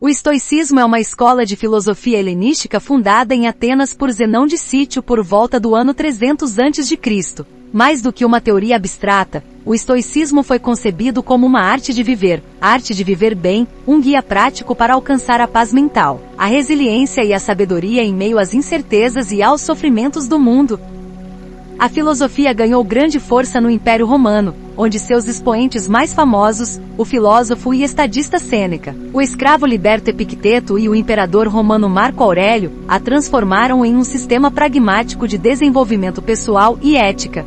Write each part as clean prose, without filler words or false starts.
O estoicismo é uma escola de filosofia helenística fundada em Atenas por Zenão de Cítio por volta do ano 300 a.C. Mais do que uma teoria abstrata, o estoicismo foi concebido como uma arte de viver bem, um guia prático para alcançar a paz mental, a resiliência e a sabedoria em meio às incertezas e aos sofrimentos do mundo. A filosofia ganhou grande força no Império Romano, onde seus expoentes mais famosos, o filósofo e estadista Sêneca, o escravo liberto Epicteto e o imperador romano Marco Aurélio, a transformaram em um sistema pragmático de desenvolvimento pessoal e ética.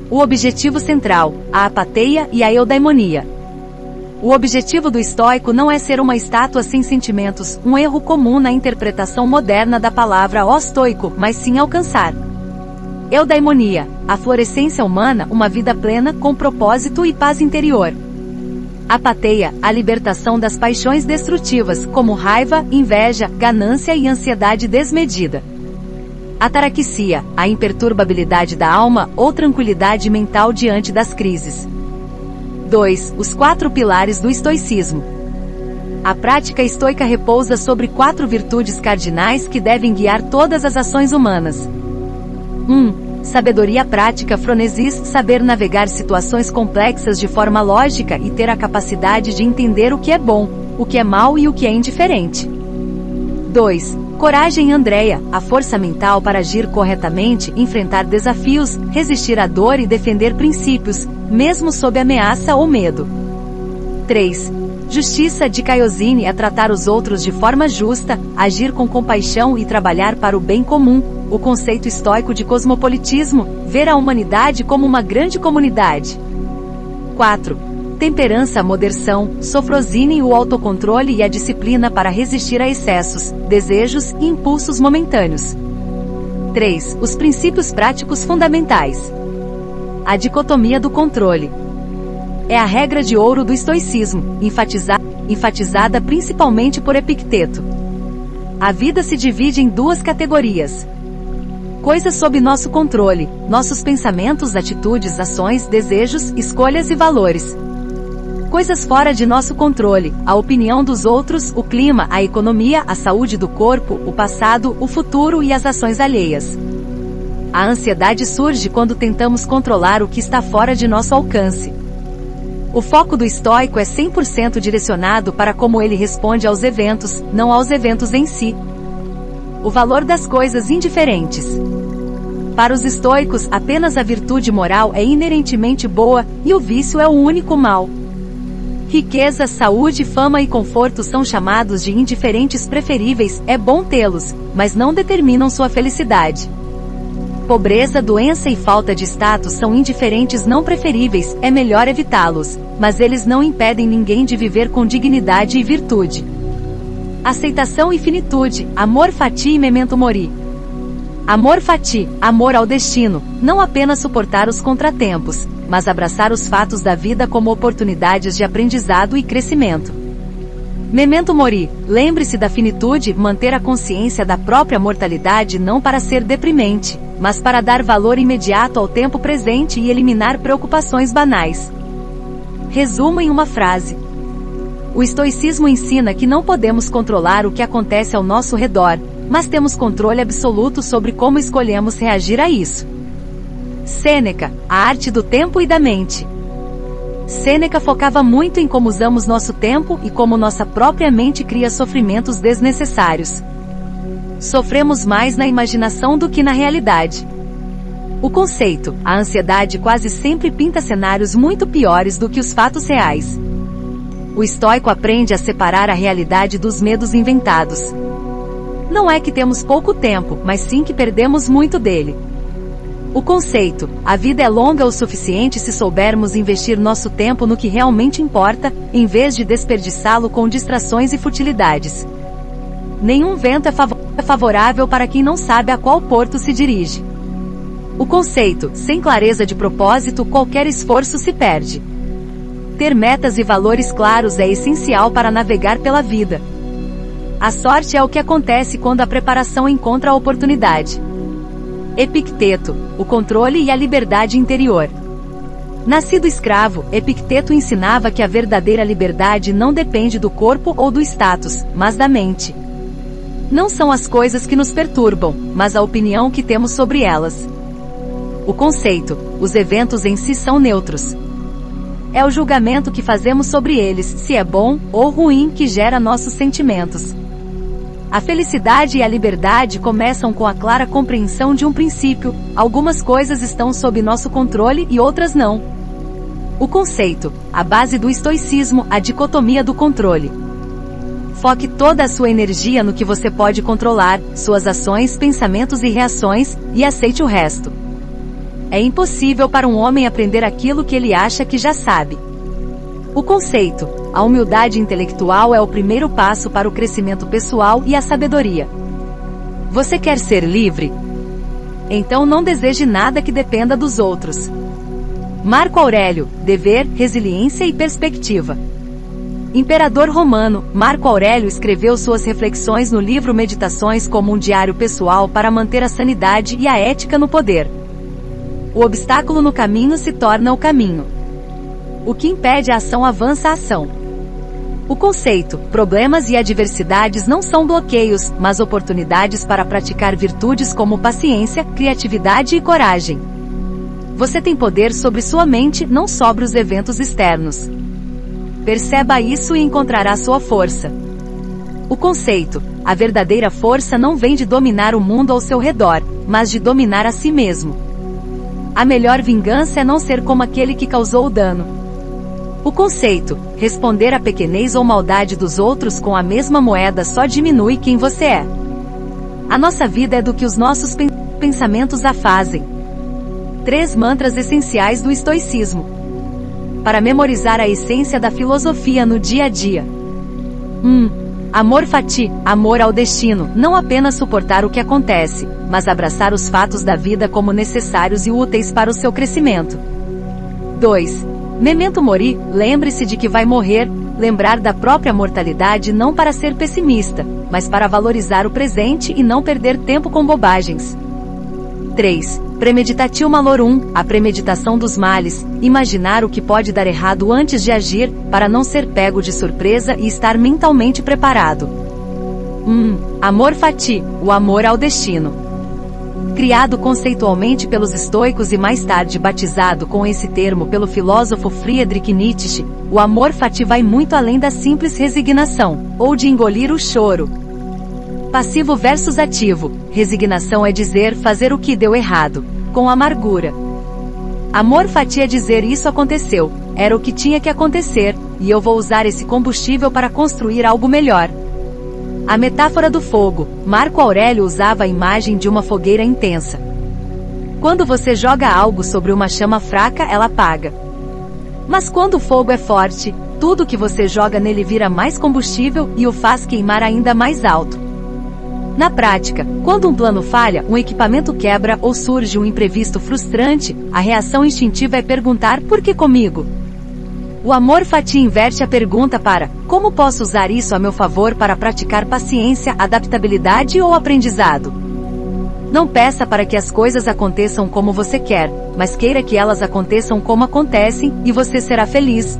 O objetivo central, a apateia e a eudaimonia. O objetivo do estoico não é ser uma estátua sem sentimentos, um erro comum na interpretação moderna da palavra estoico, mas sim alcançar eudaimonia, a florescência humana, uma vida plena, com propósito e paz interior. Apateia, a libertação das paixões destrutivas, como raiva, inveja, ganância e ansiedade desmedida. Ataraxia, a imperturbabilidade da alma ou tranquilidade mental diante das crises. 2. Os 4 pilares do estoicismo. A prática estoica repousa sobre 4 virtudes cardinais que devem guiar todas as ações humanas. 1. Sabedoria prática phronesis, saber navegar situações complexas de forma lógica e ter a capacidade de entender o que é bom, o que é mal e o que é indiferente. 2. Coragem andreia, a força mental para agir corretamente, enfrentar desafios, resistir à dor e defender princípios, mesmo sob ameaça ou medo. 3. Justiça dikaiosine, é tratar os outros de forma justa, agir com compaixão e trabalhar para o bem comum, o conceito estoico de cosmopolitismo, ver a humanidade como uma grande comunidade. 4. Temperança, moderação, sofrosine, o autocontrole e a disciplina para resistir a excessos, desejos e impulsos momentâneos. 3. Os princípios práticos fundamentais. A dicotomia do controle. É a regra de ouro do estoicismo, enfatizada principalmente por Epicteto. A vida se divide em 2 categorias. Coisas sob nosso controle, nossos pensamentos, atitudes, ações, desejos, escolhas e valores. Coisas fora de nosso controle, a opinião dos outros, o clima, a economia, a saúde do corpo, o passado, o futuro e as ações alheias. A ansiedade surge quando tentamos controlar o que está fora de nosso alcance. O foco do estoico é 100% direcionado para como ele responde aos eventos, não aos eventos em si. O valor das coisas indiferentes. Para os estoicos, apenas a virtude moral é inerentemente boa, e o vício é o único mal. Riqueza, saúde, fama e conforto são chamados de indiferentes preferíveis, é bom tê-los, mas não determinam sua felicidade. Pobreza, doença e falta de status são indiferentes não preferíveis, é melhor evitá-los, mas eles não impedem ninguém de viver com dignidade e virtude. Aceitação e finitude, amor fati e memento mori. Amor fati, amor ao destino, não apenas suportar os contratempos, mas abraçar os fatos da vida como oportunidades de aprendizado e crescimento. Memento mori, lembre-se da finitude, manter a consciência da própria mortalidade não para ser deprimente, mas para dar valor imediato ao tempo presente e eliminar preocupações banais. Resumo em uma frase. O estoicismo ensina que não podemos controlar o que acontece ao nosso redor, mas temos controle absoluto sobre como escolhemos reagir a isso. Sêneca, a arte do tempo e da mente. Sêneca focava muito em como usamos nosso tempo e como nossa própria mente cria sofrimentos desnecessários. Sofremos mais na imaginação do que na realidade. O conceito, a ansiedade quase sempre pinta cenários muito piores do que os fatos reais. O estoico aprende a separar a realidade dos medos inventados. Não é que temos pouco tempo, mas sim que perdemos muito dele. O conceito, a vida é longa o suficiente se soubermos investir nosso tempo no que realmente importa, em vez de desperdiçá-lo com distrações e futilidades. Nenhum vento é favorável para quem não sabe a qual porto se dirige. O conceito, sem clareza de propósito, qualquer esforço se perde. Ter metas e valores claros é essencial para navegar pela vida. A sorte é o que acontece quando a preparação encontra a oportunidade. Epicteto, o controle e a liberdade interior. Nascido escravo, Epicteto ensinava que a verdadeira liberdade não depende do corpo ou do status, mas da mente. Não são as coisas que nos perturbam, mas a opinião que temos sobre elas. O conceito, os eventos em si são neutros. É o julgamento que fazemos sobre eles, se é bom ou ruim, que gera nossos sentimentos. A felicidade e a liberdade começam com a clara compreensão de um princípio: algumas coisas estão sob nosso controle e outras não. O conceito, a base do estoicismo, a dicotomia do controle. Foque toda a sua energia no que você pode controlar, suas ações, pensamentos e reações, e aceite o resto. É impossível para um homem aprender aquilo que ele acha que já sabe. O conceito, a humildade intelectual é o primeiro passo para o crescimento pessoal e a sabedoria. Você quer ser livre? Então não deseje nada que dependa dos outros. Marco Aurélio, Dever, Resiliência e Perspectiva. Imperador romano, Marco Aurélio escreveu suas reflexões no livro Meditações como um diário pessoal para manter a sanidade e a ética no poder. O obstáculo no caminho se torna o caminho. O que impede a ação avança a ação. O conceito, problemas e adversidades não são bloqueios, mas oportunidades para praticar virtudes como paciência, criatividade e coragem. Você tem poder sobre sua mente, não sobre os eventos externos. Perceba isso e encontrará sua força. O conceito, a verdadeira força não vem de dominar o mundo ao seu redor, mas de dominar a si mesmo. A melhor vingança é não ser como aquele que causou o dano. O conceito, responder à pequenez ou maldade dos outros com a mesma moeda só diminui quem você é. A nossa vida é do que os nossos pensamentos a fazem. 3 mantras essenciais do estoicismo. Para memorizar a essência da filosofia no dia a dia. 1. Amor fati, amor ao destino, não apenas suportar o que acontece, mas abraçar os fatos da vida como necessários e úteis para o seu crescimento. 2. Memento mori, lembre-se de que vai morrer, lembrar da própria mortalidade não para ser pessimista, mas para valorizar o presente e não perder tempo com bobagens. 3. Premeditatio malorum, a premeditação dos males, imaginar o que pode dar errado antes de agir, para não ser pego de surpresa e estar mentalmente preparado. 1. Amor fati, o amor ao destino. Criado conceitualmente pelos estoicos e mais tarde batizado com esse termo pelo filósofo Friedrich Nietzsche, o amor fati vai muito além da simples resignação, ou de engolir o choro. Passivo versus ativo, resignação é dizer fazer o que deu errado, com amargura. Amor fati é dizer isso aconteceu, era o que tinha que acontecer, e eu vou usar esse combustível para construir algo melhor. A metáfora do fogo, Marco Aurélio usava a imagem de uma fogueira intensa. Quando você joga algo sobre uma chama fraca, ela apaga. Mas quando o fogo é forte, tudo que você joga nele vira mais combustível e o faz queimar ainda mais alto. Na prática, quando um plano falha, um equipamento quebra ou surge um imprevisto frustrante, a reação instintiva é perguntar: por que comigo? O amor fati inverte a pergunta para: como posso usar isso a meu favor para praticar paciência, adaptabilidade ou aprendizado? Não peça para que as coisas aconteçam como você quer, mas queira que elas aconteçam como acontecem, e você será feliz.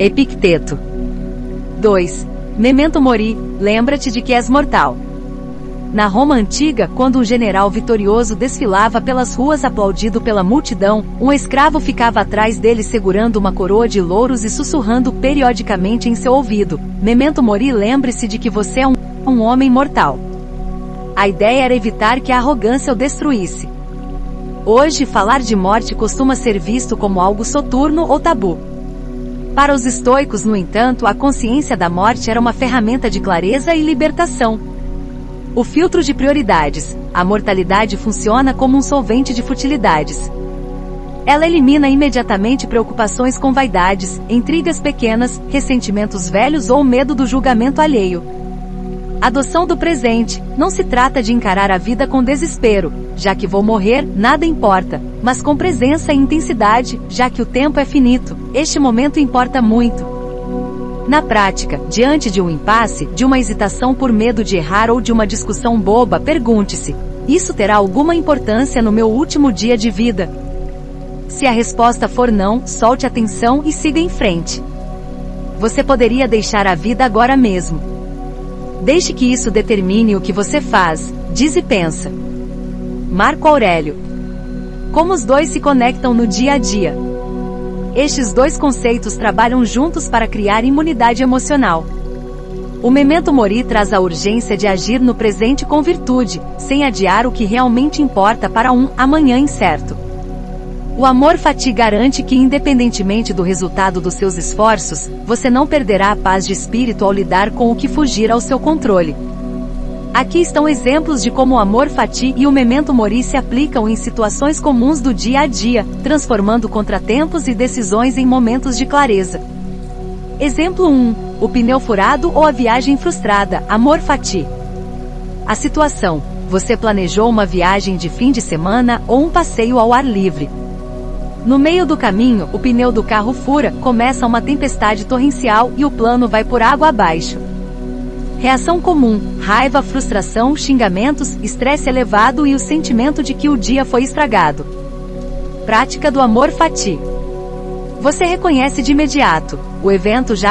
Epicteto. 2. Memento mori, lembra-te de que és mortal. Na Roma antiga, quando um general vitorioso desfilava pelas ruas aplaudido pela multidão, um escravo ficava atrás dele segurando uma coroa de louros e sussurrando periodicamente em seu ouvido: Memento mori, lembre-se de que você é um homem mortal. A ideia era evitar que a arrogância o destruísse. Hoje, falar de morte costuma ser visto como algo soturno ou tabu. Para os estoicos, no entanto, a consciência da morte era uma ferramenta de clareza e libertação. O filtro de prioridades. A mortalidade funciona como um solvente de futilidades. Ela elimina imediatamente preocupações com vaidades, intrigas pequenas, ressentimentos velhos ou medo do julgamento alheio. Adoção do presente. Não se trata de encarar a vida com desespero, já que vou morrer, nada importa, mas com presença e intensidade, já que o tempo é finito, este momento importa muito. Na prática, diante de um impasse, de uma hesitação por medo de errar ou de uma discussão boba, pergunte-se: isso terá alguma importância no meu último dia de vida? Se a resposta for não, solte a tensão e siga em frente. Você poderia deixar a vida agora mesmo. Deixe que isso determine o que você faz, diz e pensa. Marco Aurélio. Como os dois se conectam no dia a dia? Estes dois conceitos trabalham juntos para criar imunidade emocional. O Memento Mori traz a urgência de agir no presente com virtude, sem adiar o que realmente importa para um amanhã incerto. O Amor Fati garante que, independentemente do resultado dos seus esforços, você não perderá a paz de espírito ao lidar com o que fugir ao seu controle. Aqui estão exemplos de como o Amor Fati e o Memento Mori se aplicam em situações comuns do dia a dia, transformando contratempos e decisões em momentos de clareza. Exemplo 1. O pneu furado ou a viagem frustrada, Amor Fati. A situação: você planejou uma viagem de fim de semana ou um passeio ao ar livre. No meio do caminho, o pneu do carro fura, começa uma tempestade torrencial e o plano vai por água abaixo. Reação comum: raiva, frustração, xingamentos, estresse elevado e o sentimento de que o dia foi estragado. Prática do Amor Fati. Você reconhece de imediato: o evento já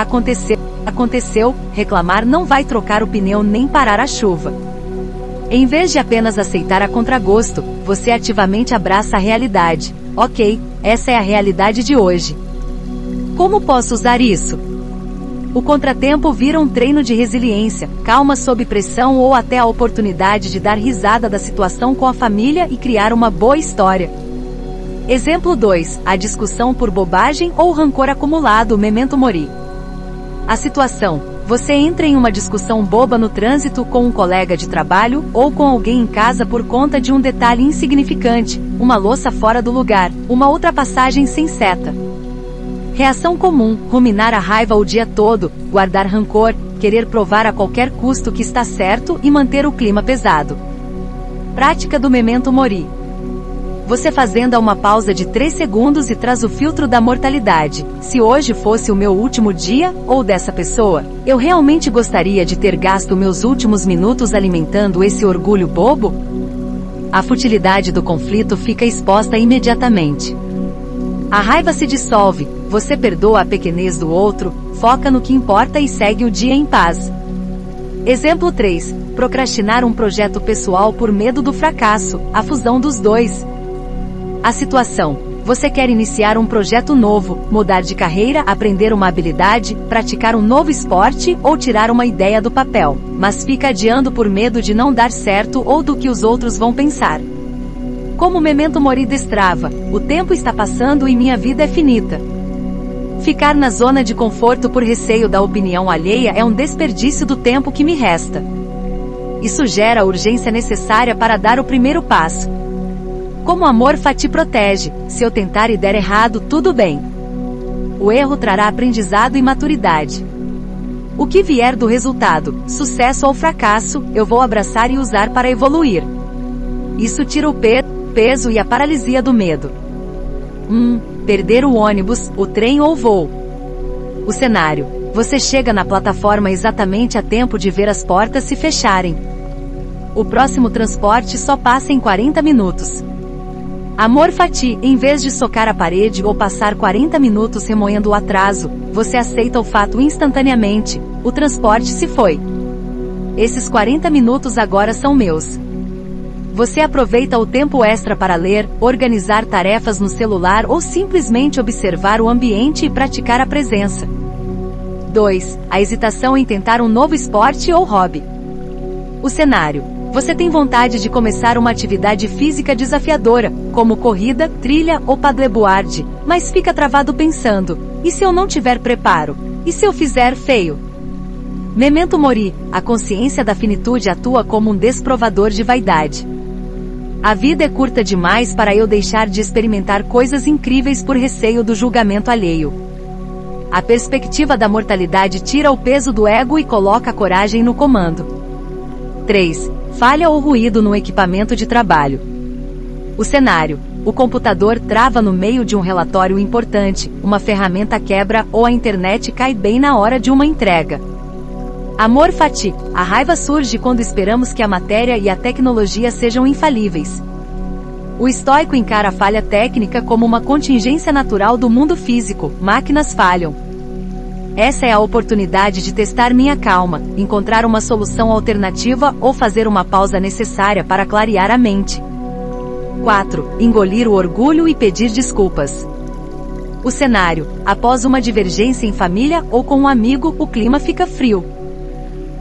aconteceu, reclamar não vai trocar o pneu nem parar a chuva. Em vez de apenas aceitar a contragosto, você ativamente abraça a realidade. Ok, essa é a realidade de hoje. Como posso usar isso? O contratempo vira um treino de resiliência, calma sob pressão ou até a oportunidade de dar risada da situação com a família e criar uma boa história. Exemplo 2. A discussão por bobagem ou rancor acumulado, Memento Mori. A situação: você entra em uma discussão boba no trânsito com um colega de trabalho ou com alguém em casa por conta de um detalhe insignificante, uma louça fora do lugar, uma ultrapassagem sem seta. Reação comum: ruminar a raiva o dia todo, guardar rancor, querer provar a qualquer custo que está certo e manter o clima pesado. Prática do Memento Mori. Você fazendo uma pausa de 3 segundos e traz o filtro da mortalidade. Se hoje fosse o meu último dia, ou dessa pessoa, eu realmente gostaria de ter gasto meus últimos minutos alimentando esse orgulho bobo? A futilidade do conflito fica exposta imediatamente. A raiva se dissolve, você perdoa a pequenez do outro, foca no que importa e segue o dia em paz. Exemplo 3. Procrastinar um projeto pessoal por medo do fracasso, a fusão dos dois. A situação: você quer iniciar um projeto novo, mudar de carreira, aprender uma habilidade, praticar um novo esporte ou tirar uma ideia do papel, mas fica adiando por medo de não dar certo ou do que os outros vão pensar. Como Memento Mori destrava: o tempo está passando e minha vida é finita. Ficar na zona de conforto por receio da opinião alheia é um desperdício do tempo que me resta. Isso gera a urgência necessária para dar o primeiro passo. Como o Amor Fati protege: se eu tentar e der errado, tudo bem. O erro trará aprendizado e maturidade. O que vier do resultado, sucesso ou fracasso, eu vou abraçar e usar para evoluir. Isso tira o peso e a paralisia do medo. Perder o ônibus, o trem ou o voo. O cenário: você chega na plataforma exatamente a tempo de ver as portas se fecharem. O próximo transporte só passa em 40 minutos. Amor Fati: em vez de socar a parede ou passar 40 minutos remoendo o atraso, você aceita o fato instantaneamente: o transporte se foi. Esses 40 minutos agora são meus. Você aproveita o tempo extra para ler, organizar tarefas no celular ou simplesmente observar o ambiente e praticar a presença. 2. A hesitação em tentar um novo esporte ou hobby. O cenário: você tem vontade de começar uma atividade física desafiadora, como corrida, trilha ou paddleboard, mas fica travado pensando: e se eu não tiver preparo? E se eu fizer feio? Memento Mori: a consciência da finitude atua como um desprovador de vaidade. A vida é curta demais para eu deixar de experimentar coisas incríveis por receio do julgamento alheio. A perspectiva da mortalidade tira o peso do ego e coloca a coragem no comando. 3. Falha ou ruído no equipamento de trabalho. O cenário: o computador trava no meio de um relatório importante, uma ferramenta quebra ou a internet cai bem na hora de uma entrega. Amor Fati: a raiva surge quando esperamos que a matéria e a tecnologia sejam infalíveis. O estoico encara a falha técnica como uma contingência natural do mundo físico. Máquinas falham. Essa é a oportunidade de testar minha calma, encontrar uma solução alternativa ou fazer uma pausa necessária para clarear a mente. 4. Engolir o orgulho e pedir desculpas. O cenário: após uma divergência em família ou com um amigo, o clima fica frio.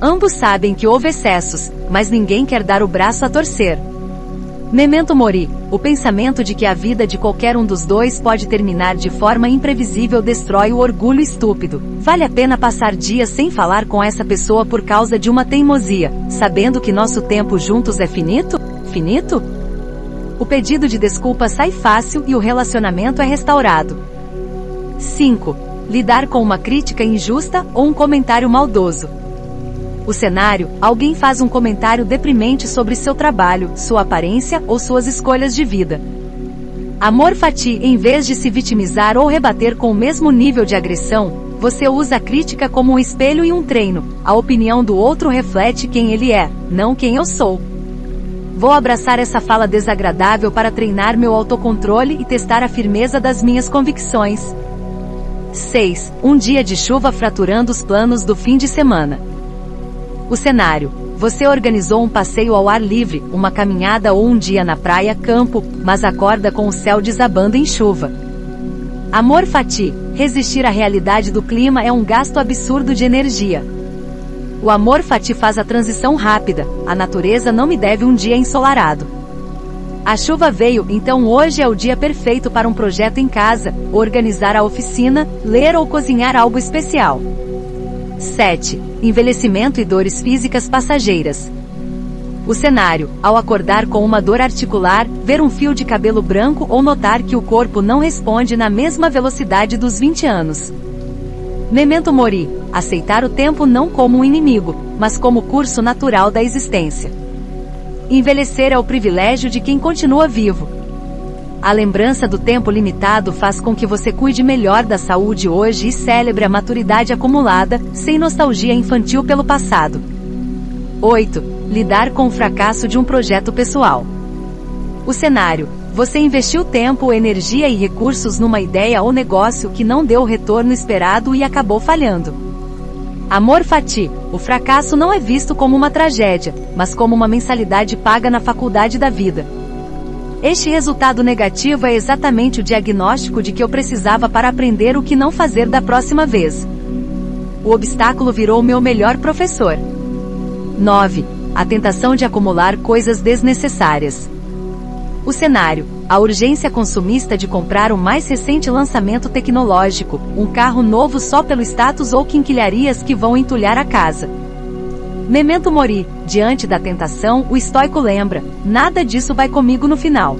Ambos sabem que houve excessos, mas ninguém quer dar o braço a torcer. Memento mori: o pensamento de que a vida de qualquer um dos dois pode terminar de forma imprevisível destrói o orgulho estúpido. Vale a pena passar dias sem falar com essa pessoa por causa de uma teimosia, sabendo que nosso tempo juntos é finito? Finito? O pedido de desculpa sai fácil e o relacionamento é restaurado. 5. Lidar com uma crítica injusta ou um comentário maldoso. O cenário: alguém faz um comentário deprimente sobre seu trabalho, sua aparência ou suas escolhas de vida. Amor fati: em vez de se vitimizar ou rebater com o mesmo nível de agressão, você usa a crítica como um espelho e um treino. A opinião do outro reflete quem ele é, não quem eu sou. Vou abraçar essa fala desagradável para treinar meu autocontrole e testar a firmeza das minhas convicções. 6. Um dia de chuva fraturando os planos do fim de semana. O cenário: você organizou um passeio ao ar livre, uma caminhada ou um dia na praia, campo, mas acorda com o céu desabando em chuva. Amor fati: resistir à realidade do clima é um gasto absurdo de energia. O amor fati faz a transição rápida, a natureza não me deve um dia ensolarado. A chuva veio, então hoje é o dia perfeito para um projeto em casa, organizar a oficina, ler ou cozinhar algo especial. 7. Envelhecimento e dores físicas passageiras. O cenário: ao acordar com uma dor articular, ver um fio de cabelo branco ou notar que o corpo não responde na mesma velocidade dos 20 anos. Memento mori: aceitar o tempo não como um inimigo, mas como curso natural da existência. Envelhecer é o privilégio de quem continua vivo. A lembrança do tempo limitado faz com que você cuide melhor da saúde hoje e celebre a maturidade acumulada, sem nostalgia infantil pelo passado. 8. Lidar com o fracasso de um projeto pessoal. O cenário: você investiu tempo, energia e recursos numa ideia ou negócio que não deu o retorno esperado e acabou falhando. Amor fati: o fracasso não é visto como uma tragédia, mas como uma mensalidade paga na faculdade da vida. Este resultado negativo é exatamente o diagnóstico de que eu precisava para aprender o que não fazer da próxima vez. O obstáculo virou meu melhor professor. 9. A tentação de acumular coisas desnecessárias. O cenário: a urgência consumista de comprar o mais recente lançamento tecnológico, um carro novo só pelo status ou quinquilharias que vão entulhar a casa. Memento mori: diante da tentação, o estoico lembra: nada disso vai comigo no final.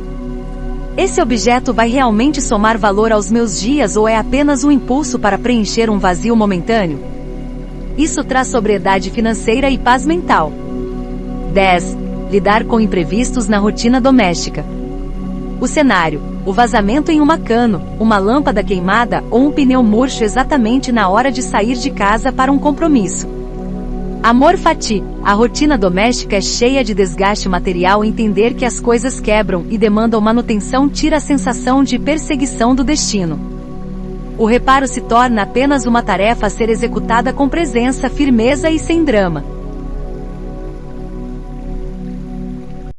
Esse objeto vai realmente somar valor aos meus dias ou é apenas um impulso para preencher um vazio momentâneo? Isso traz sobriedade financeira e paz mental. 10. Lidar com imprevistos na rotina doméstica. O cenário: o vazamento em uma cano, uma lâmpada queimada ou um pneu murcho exatamente na hora de sair de casa para um compromisso. Amor fati: a rotina doméstica é cheia de desgaste material. Entender que as coisas quebram e demandam manutenção tira a sensação de perseguição do destino. O reparo se torna apenas uma tarefa a ser executada com presença, firmeza e sem drama.